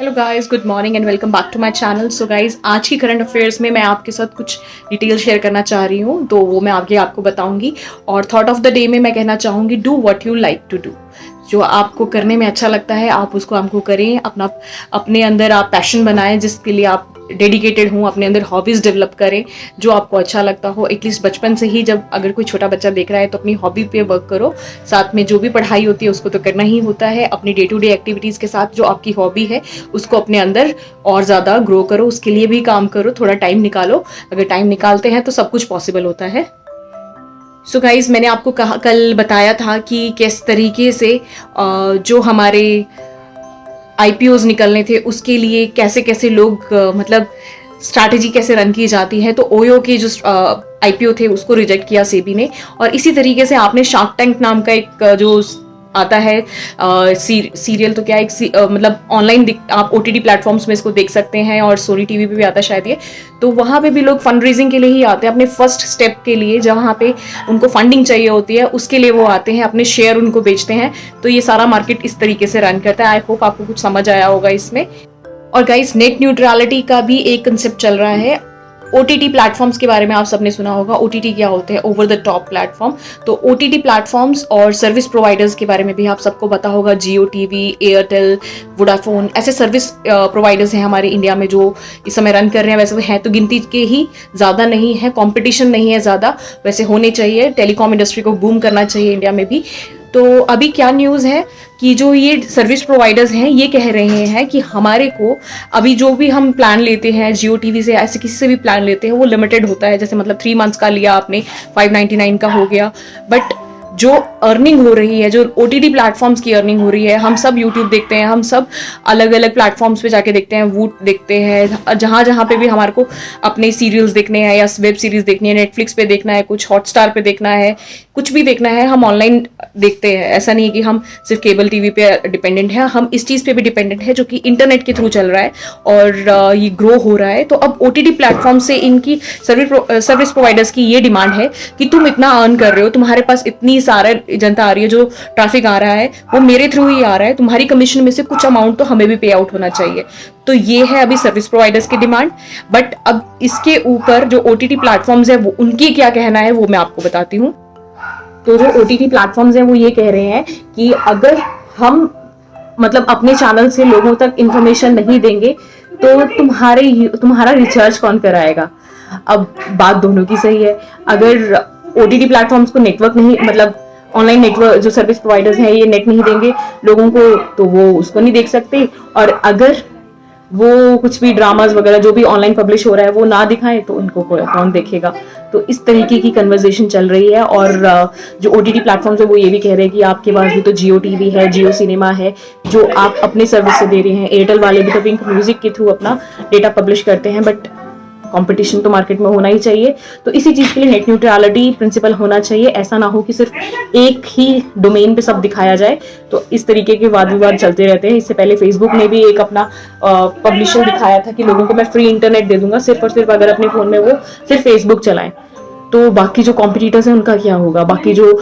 Hello guys, good morning and welcome back to my channel. So guys, आज की current affairs में मैं आपके साथ कुछ डिटेल शेयर करना चाह रही हूँ, तो वो मैं आगे आपको बताऊंगी। और थॉट ऑफ द डे में मैं कहना चाहूँगी, do what you like to do. जो आपको करने में अच्छा लगता है आप उसको आपको करें, अपने अंदर आप पैशन बनाएं जिसके लिए आप डेडिकेटेड हों, अपने अंदर हॉबीज़ डेवलप करें जो आपको अच्छा लगता हो। एटलीस्ट बचपन से ही, जब अगर कोई छोटा बच्चा देख रहा है तो अपनी हॉबी पे वर्क करो। साथ में जो भी पढ़ाई होती है उसको तो करना ही होता है, अपनी डे टू डे एक्टिविटीज़ के साथ जो आपकी हॉबी है उसको अपने अंदर और ज़्यादा ग्रो करो, उसके लिए भी काम करो, थोड़ा टाइम निकालो। अगर टाइम निकालते हैं तो सब कुछ पॉसिबल होता है। सो गाइज, मैंने आपको कल बताया था कि किस तरीके से जो हमारे आईपीओज निकलने थे उसके लिए कैसे कैसे लोग मतलब स्ट्रैटेजी कैसे रन की जाती है। तो ओयो के जो आईपीओ थे उसको रिजेक्ट किया सेबी ने। और इसी तरीके से आपने शार्क टैंक नाम का एक जो आता है सीरियल, तो क्या एक मतलब ऑनलाइन आप ओटीटी प्लेटफॉर्म्स में इसको देख सकते हैं, और सोनी टीवी पे भी आता है शायद ये। तो वहाँ पे भी लोग फंड रेजिंग के लिए ही आते हैं, अपने फर्स्ट स्टेप के लिए, जहाँ पे उनको फंडिंग चाहिए होती है उसके लिए वो आते हैं, अपने शेयर उनको बेचते हैं। तो ये सारा मार्केट इस तरीके से रन करता है। आई होप आपको कुछ समझ आया होगा इसमें। और गाइस, नेट न्यूट्रलिटी का भी एक कंसेप्ट चल रहा है। ओटीटी प्लेटफॉर्म्स के बारे में आप सबने सुना होगा। ओटीटी क्या होते हैं? Over the top platform. तो ओटीटी प्लेटफॉर्म्स और सर्विस प्रोवाइडर्स के बारे में भी आप सबको पता होगा। जियो टीवी, एयरटेल, वोडाफोन, ऐसे सर्विस प्रोवाइडर्स हैं हमारे इंडिया में जो इस समय रन कर रहे हैं। वैसे हैं तो गिनती के ही, ज़्यादा नहीं है, कॉम्पिटिशन नहीं है ज़्यादा, वैसे होने चाहिए। टेलीकॉम इंडस्ट्री को बूम करना चाहिए इंडिया में भी। तो अभी क्या न्यूज़ है कि जो ये सर्विस प्रोवाइडर्स हैं ये कह रहे हैं कि हमारे को अभी जो भी हम प्लान लेते हैं जियो टीवी से, ऐसे किसी से भी प्लान लेते हैं, वो लिमिटेड होता है। जैसे मतलब 3 मंथ्स का लिया आपने, 599 का हो गया। बट जो अर्निंग हो रही है, जो ओटीटी प्लेटफॉर्म्स की अर्निंग हो रही है, हम सब यूट्यूब देखते हैं, हम सब अलग अलग प्लेटफॉर्म्स पे जाके देखते हैं, वूट देखते हैं, जहाँ जहाँ पे भी हमारे को अपने सीरियल्स देखने हैं या वेब सीरीज देखनी है, नेटफ्लिक्स पे देखना है, कुछ हॉटस्टार पे देखना है, कुछ भी देखना है, हम ऑनलाइन देखते हैं। ऐसा नहीं है कि हम सिर्फ केबल टीवी पे डिपेंडेंट है, हम इस चीज़ पे भी डिपेंडेंट है जो कि इंटरनेट के थ्रू चल रहा है और ये ग्रो हो रहा है। तो अब ओटीटी प्लेटफॉर्म से इनकी सर्विस प्रोवाइडर्स की ये डिमांड है कि तुम इतना अर्न कर रहे हो, तुम्हारे पास इतनी सारे जनता आ रही है, जो ट्रैफिक आ रहा है वो मेरे थ्रू ही आ रहा है, तुम्हारी कमीशन में से कुछ अमाउंट तो हमें भी पे आउट होना चाहिए। तो ये है अभी सर्विस प्रोवाइडर्स की डिमांड। बट अब इसके ऊपर जो ओटीटी प्लेटफॉर्म्स है वो उनकी क्या कहना है वो मैं आपको बताती हूँ। तो जो ओटीटी प्लेटफॉर्म्स हैं वो ये कह रहे हैं कि अगर हम मतलब अपने चैनल से लोगों तक इंफॉर्मेशन नहीं देंगे तो तुम्हारा रिचार्ज कौन कराएगा। अब बात दोनों की सही है। अगर ओटीटी प्लेटफॉर्म्स को नेटवर्क नहीं, मतलब ऑनलाइन नेटवर्क जो सर्विस प्रोवाइडर्स हैं ये नेट नहीं देंगे लोगों को, तो वो उसको नहीं देख सकते। और अगर वो कुछ भी ड्रामाज वगैरह जो भी ऑनलाइन पब्लिश हो रहा है वो ना दिखाएं तो उनको कौन देखेगा। तो इस तरीके की कन्वर्सेशन चल रही है। और जो ओटीटी प्लेटफॉर्म्स है वो ये भी कह रहे हैं कि आपके पास भी तो जियो टीवी है, जियो सिनेमा है, जो आप अपने सर्विस से दे रहे हैं। एयरटेल वाले भी तो पिंक म्यूजिक के थ्रू अपना डेटा पब्लिश करते हैं। बट कंपटीशन तो मार्केट में होना ही चाहिए। तो इसी चीज के लिए नेट न्यूट्रलिटी प्रिंसिपल होना चाहिए। ऐसा ना हो कि सिर्फ एक ही डोमेन पे सब दिखाया जाए। तो इस तरीके के वाद विवाद चलते रहते हैं। इससे पहले फेसबुक ने भी एक अपना पब्लिशर दिखाया था कि लोगों को मैं फ्री इंटरनेट दे दूंगा सिर्फ और सिर्फ अगर अपने फोन में वो सिर्फ फेसबुक चलाएं। तो बाकी जो कॉम्पिटिटर्स हैं उनका क्या होगा? बाकी जो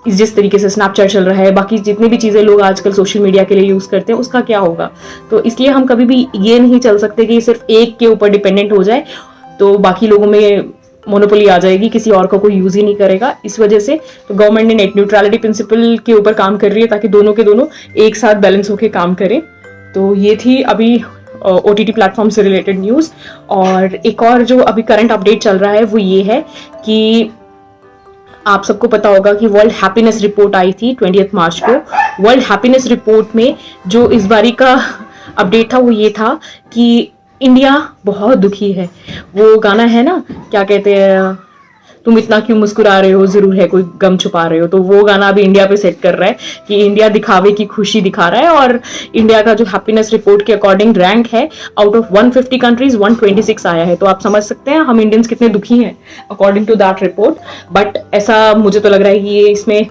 जिस तरीके से स्नैपचैट चल रहा है, बाकी जितनी भी चीज़ें लोग आजकल सोशल मीडिया के लिए यूज़ करते हैं उसका क्या होगा? तो इसलिए हम कभी भी ये नहीं चल सकते कि सिर्फ एक के ऊपर डिपेंडेंट हो जाए तो बाकी लोगों में मोनोपोली आ जाएगी, किसी और का कोई यूज़ ही नहीं करेगा। इस वजह से तो गवर्नमेंट ने नेट न्यूट्रलिटी प्रिंसिपल के ऊपर काम कर रही है ताकि दोनों के दोनों एक साथ बैलेंस होकर काम करें। तो ये थी अभी ओटीटी प्लेटफॉर्म से रिलेटेड न्यूज़। और एक और जो अभी करंट अपडेट चल रहा है वो ये है कि आप सबको पता होगा कि वर्ल्ड हैप्पीनेस रिपोर्ट आई थी 20 मार्च को। वर्ल्ड हैप्पीनेस रिपोर्ट में जो इस बारी का अपडेट था वो ये था कि इंडिया बहुत दुखी है। वो गाना है ना, क्या कहते हैं, तुम इतना क्यों मुस्कुरा रहे हो, जरूर है कोई गम छुपा रहे हो। तो वो गाना अभी इंडिया पे सेट कर रहा है कि इंडिया दिखावे की खुशी दिखा रहा है। और इंडिया का जो हैप्पीनेस रिपोर्ट के अकॉर्डिंग रैंक है, आउट ऑफ 150 कंट्रीज 126 आया है। तो आप समझ सकते हैं हम इंडियंस कितने दुखी हैं according to that report. But ऐसा मुझे तो लग रहा है कि ये इसमें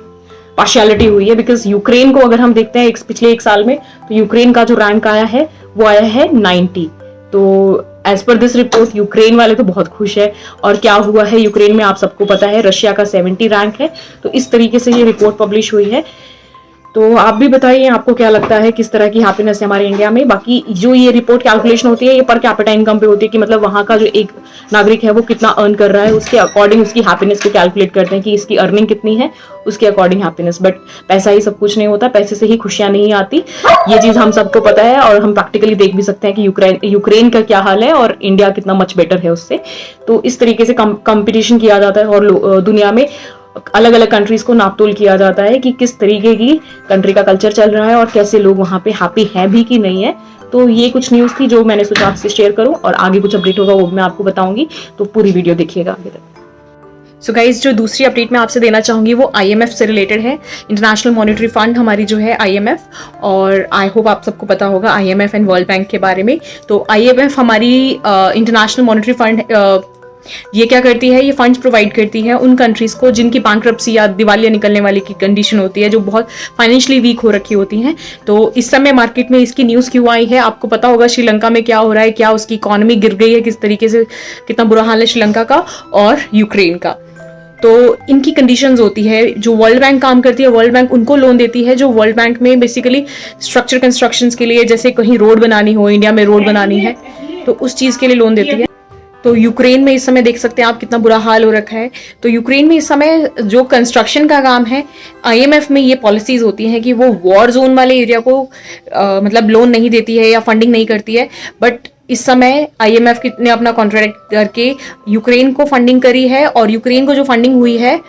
पार्शियलिटी हुई है। बिकॉज यूक्रेन को अगर हम देखते हैं पिछले 1 साल में, तो यूक्रेन का जो रैंक आया है वो आया है 90। तो as per this report Ukraine वाले तो बहुत खुश है। और क्या हुआ है यूक्रेन में आप सबको पता है, रशिया का 70 रैंक है। तो इस तरीके से ये रिपोर्ट पब्लिश हुई है। तो आप भी बताइए आपको क्या लगता है, किस तरह की हैप्पीनेस है हमारे इंडिया में। बाकी जो ये रिपोर्ट कैलकुलेशन होती है ये पर कैपिटा इनकम पे होती है कि मतलब वहाँ का जो एक नागरिक है वो कितना अर्न कर रहा है, उसके अकॉर्डिंग उसकी हैप्पीनेस को कैलकुलेट करते हैं कि इसकी अर्निंग कितनी है, उसके अकॉर्डिंग हैप्पीनेस। बट पैसा ही सब कुछ नहीं होता, पैसे से ही खुशियां नहीं आती, ये चीज हम सबको पता है और हम प्रैक्टिकली देख भी सकते हैं कि यूक्रेन का क्या हाल है और इंडिया कितना मच बेटर है उससे। तो इस तरीके से कंपटीशन किया जाता है और दुनिया में अलग अलग कंट्रीज को नापतोल किया जाता है कि किस तरीके की कंट्री का कल्चर चल रहा है और कैसे लोग वहां पे हैप्पी हैं भी कि नहीं है। तो ये कुछ न्यूज़ थी जो मैंने सोचा आपसे शेयर करूं, और आगे कुछ अपडेट होगा वो मैं आपको बताऊंगी, तो पूरी वीडियो देखिएगा आगे तक। सो गाइज, जो दूसरी अपडेट मैं आपसे देना चाहूंगी वो IMF से रिलेटेड है। इंटरनेशनल मॉनेटरी फंड हमारी जो है IMF, और आई होप आप सबको पता होगा IMF एंड वर्ल्ड बैंक के बारे में। तो IMF हमारी इंटरनेशनल मॉनेटरी फंड ये क्या करती है, ये फंड्स प्रोवाइड करती है उन कंट्रीज को जिनकी बैंक्रप्सी या दिवालिया निकलने वाली की कंडीशन होती है, जो बहुत फाइनेंशियली वीक हो रखी होती हैं। तो इस समय मार्केट में इसकी न्यूज़ क्यों आई है, आपको पता होगा श्रीलंका में क्या हो रहा है, क्या उसकी इकोनॉमी गिर गई है, किस तरीके से, कितना बुरा हाल है श्रीलंका का और यूक्रेन का। तो इनकी कंडीशंस होती है, जो वर्ल्ड बैंक काम करती है, वर्ल्ड बैंक उनको लोन देती है, जो वर्ल्ड बैंक में बेसिकली स्ट्रक्चर कंस्ट्रक्शंस के लिए, जैसे कहीं रोड बनानी हो, इंडिया में रोड बनानी है तो उस चीज़ के लिए लोन देती है। तो यूक्रेन में इस समय देख सकते हैं आप कितना बुरा हाल हो रखा है। तो यूक्रेन में इस समय जो कंस्ट्रक्शन का काम है, IMF में ये पॉलिसीज होती हैं कि वो वॉर जोन वाले एरिया को मतलब लोन नहीं देती है या फंडिंग नहीं करती है। बट इस समय IMF ने अपना कॉन्ट्रैक्ट करके यूक्रेन को फंडिंग करी है, और यूक्रेन को जो फंडिंग हुई है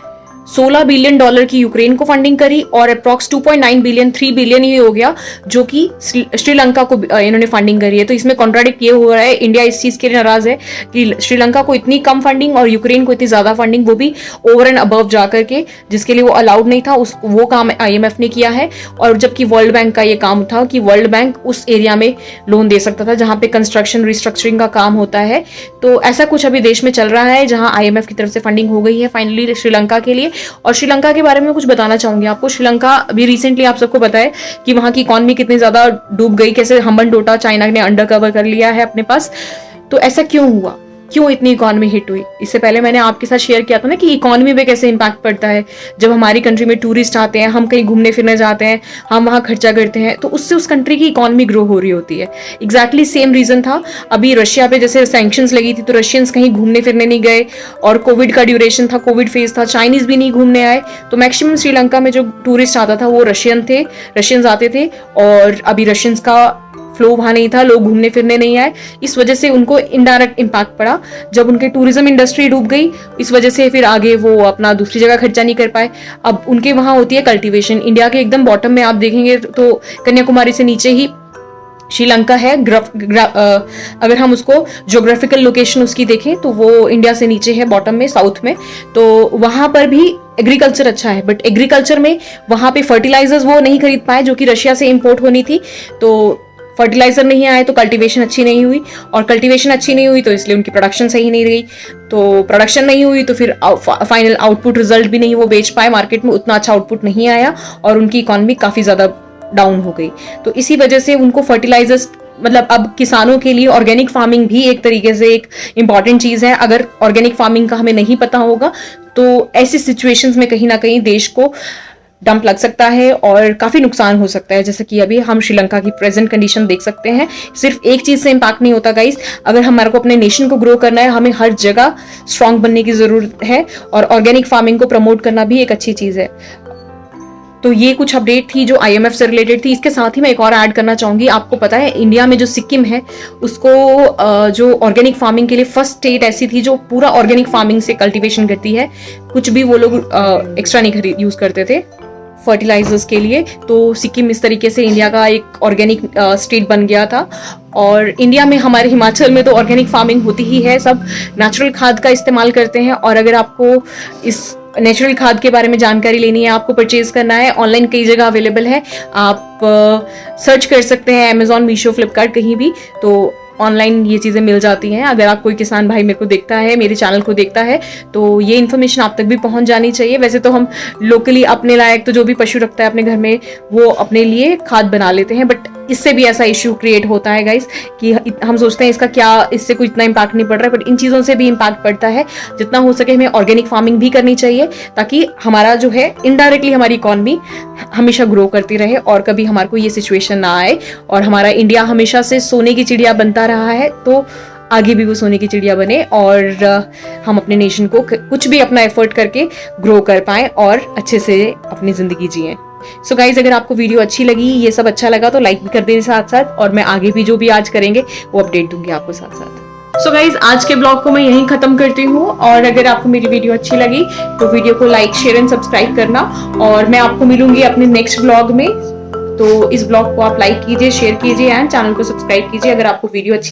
$16 बिलियन की यूक्रेन को फंडिंग करी, और अप्रॉक्स 2.9 बिलियन, 3 बिलियन ही हो गया जो कि श्रीलंका को इन्होंने फंडिंग करी है। तो इसमें कॉन्ट्राडिक्ट ये हो रहा है, इंडिया इस चीज के लिए नाराज है कि श्रीलंका को इतनी कम फंडिंग और यूक्रेन को इतनी ज्यादा फंडिंग, वो भी ओवर एंड अबव जाकर के, जिसके लिए वो अलाउड नहीं था, वो काम IMF ने किया है। और जबकि वर्ल्ड बैंक का ये काम था कि वर्ल्ड बैंक उस एरिया में लोन दे सकता था जहां पे कंस्ट्रक्शन रिस्ट्रक्चरिंग का काम होता है। तो ऐसा कुछ अभी देश में चल रहा है जहां IMF की तरफ से फंडिंग हो गई है फाइनली श्रीलंका के लिए। और श्रीलंका के बारे में कुछ बताना चाहूंगी आपको। श्रीलंका अभी रिसेंटली आप सबको पता है कि वहां की इकोनॉमी कितनी ज्यादा डूब गई, कैसे हम्बन टोटा चाइना ने अंडर कवर कर लिया है अपने पास। तो ऐसा क्यों हुआ, क्यों इतनी इकोनॉमी हिट हुई? इससे पहले मैंने आपके साथ शेयर किया था ना कि इकोनॉमी पे कैसे इंपैक्ट पड़ता है जब हमारी कंट्री में टूरिस्ट आते हैं, हम कहीं घूमने फिरने जाते हैं, हम वहाँ खर्चा करते हैं, तो उससे उस कंट्री की इकोनॉमी ग्रो हो रही होती है। एग्जैक्टली सेम रीजन था अभी रशिया पे, जैसे सैंक्शंस लगी थी तो रशियंस कहीं घूमने फिरने नहीं गए, और कोविड का ड्यूरेशन था, कोविड फेज था, चाइनीज भी नहीं घूमने आए, तो मैक्सिमम श्रीलंका में जो टूरिस्ट आता था वो रशियंस आते थे, और अभी रशियंस का फ्लो वहां नहीं था, लोग घूमने फिरने नहीं आए। इस वजह से उनको इनडायरेक्ट इम्पैक्ट पड़ा जब उनके टूरिज्म इंडस्ट्री डूब गई। इस वजह से फिर आगे वो अपना दूसरी जगह खर्चा नहीं कर पाए। अब उनके वहां होती है कल्टीवेशन, इंडिया के एकदम बॉटम में आप देखेंगे तो कन्याकुमारी से नीचे ही श्रीलंका है। अगर हम उसको ज्योग्राफिकल लोकेशन उसकी देखें तो वो इंडिया से नीचे है, बॉटम में, साउथ में। तो वहां पर भी एग्रीकल्चर अच्छा है, बट एग्रीकल्चर में वहां पे फर्टिलाइजर्स वो नहीं खरीद पाए जो कि रशिया से इंपोर्ट होनी थी। तो फर्टिलाइजर नहीं आए तो कल्टीवेशन अच्छी नहीं हुई, और कल्टीवेशन अच्छी नहीं हुई तो इसलिए उनकी प्रोडक्शन सही नहीं रही। तो प्रोडक्शन नहीं हुई तो फिर फाइनल आउटपुट रिजल्ट भी नहीं वो बेच पाए मार्केट में, उतना अच्छा आउटपुट नहीं आया, और उनकी इकोनॉमी काफी ज्यादा डाउन हो गई। तो इसी वजह से उनको फर्टिलाइजर्स, मतलब अब किसानों के लिए ऑर्गेनिक फार्मिंग भी एक तरीके से एक इंपॉर्टेंट चीज है। अगर ऑर्गेनिक फार्मिंग का हमें नहीं पता होगा तो ऐसी सिचुएशंस में कहीं ना कहीं देश को डंप लग सकता है और काफी नुकसान हो सकता है। जैसे कि अभी हम श्रीलंका की प्रेजेंट कंडीशन देख सकते हैं। सिर्फ एक चीज से इंपैक्ट नहीं होता गाइस, अगर हमारे को अपने नेशन को ग्रो करना है हमें हर जगह स्ट्रांग बनने की जरूरत है, और ऑर्गेनिक फार्मिंग को प्रमोट करना भी एक अच्छी चीज है। तो ये कुछ अपडेट थी जो IMF से रिलेटेड थी। इसके साथ ही मैं एक और ऐड करना चाहूंगी। आपको पता है इंडिया में जो सिक्किम है उसको जो ऑर्गेनिक फार्मिंग के लिए फर्स्ट स्टेट ऐसी थी जो पूरा ऑर्गेनिक फार्मिंग से कल्टीवेशन करती है, कुछ भी वो लोग एक्स्ट्रा नहीं यूज करते थे फर्टिलाइजर्स के लिए। तो सिक्किम इस तरीके से इंडिया का एक ऑर्गेनिक स्टेट बन गया था। और इंडिया में, हमारे हिमाचल में तो ऑर्गेनिक फार्मिंग होती ही है, सब नेचुरल खाद का इस्तेमाल करते हैं। और अगर आपको इस नेचुरल खाद के बारे में जानकारी लेनी है, आपको परचेज करना है, ऑनलाइन कई जगह अवेलेबल है, आप सर्च कर सकते हैं, अमेजॉन, मीशो, फ्लिपकार्ट, कहीं भी, तो ऑनलाइन ये चीज़ें मिल जाती हैं। अगर आप कोई किसान भाई मेरे को देखता है, मेरे चैनल को देखता है, तो ये इन्फॉर्मेशन आप तक भी पहुंच जानी चाहिए। वैसे तो हम लोकली अपने लायक तो जो भी पशु रखता है अपने घर में वो अपने लिए खाद बना लेते हैं, बट इससे भी ऐसा इश्यू क्रिएट होता है गाइस कि हम सोचते हैं इसका क्या, इससे कोई इतना इम्पैक्ट नहीं पड़ रहा है, बट इन चीज़ों से भी इम्पैक्ट पड़ता है। जितना हो सके हमें ऑर्गेनिक फार्मिंग भी करनी चाहिए, ताकि हमारा जो है इनडायरेक्टली हमारी इकॉनमी हमेशा ग्रो करती रहे और कभी हमारे को ये सिचुएशन ना आए। और हमारा इंडिया हमेशा से सोने की चिड़िया बनता रहा है, तो आगे भी वो सोने की चिड़िया बने और हम अपने नेशन को कुछ भी अपना एफर्ट करके ग्रो कर पाएं और अच्छे से अपनी ज़िंदगी जिएं। सो गाइज, अगर आपको वीडियो अच्छी लगी, ये सब अच्छा लगा, तो लाइक भी कर दें साथ साथ, और मैं आगे भी जो भी आज करेंगे वो अपडेट दूंगी आपको साथ साथ। सो गाइज, आज के ब्लॉग को मैं यहीं खत्म करती हूँ, और अगर आपको मेरी वीडियो अच्छी लगी तो वीडियो को लाइक, शेयर एंड सब्सक्राइब करना, और मैं आपको मिलूंगी अपने नेक्स्ट ब्लॉग में। तो इस ब्लॉग को आप लाइक कीजिए, शेयर कीजिए एंड चैनल को सब्सक्राइब कीजिए अगर आपको वीडियो अच्छी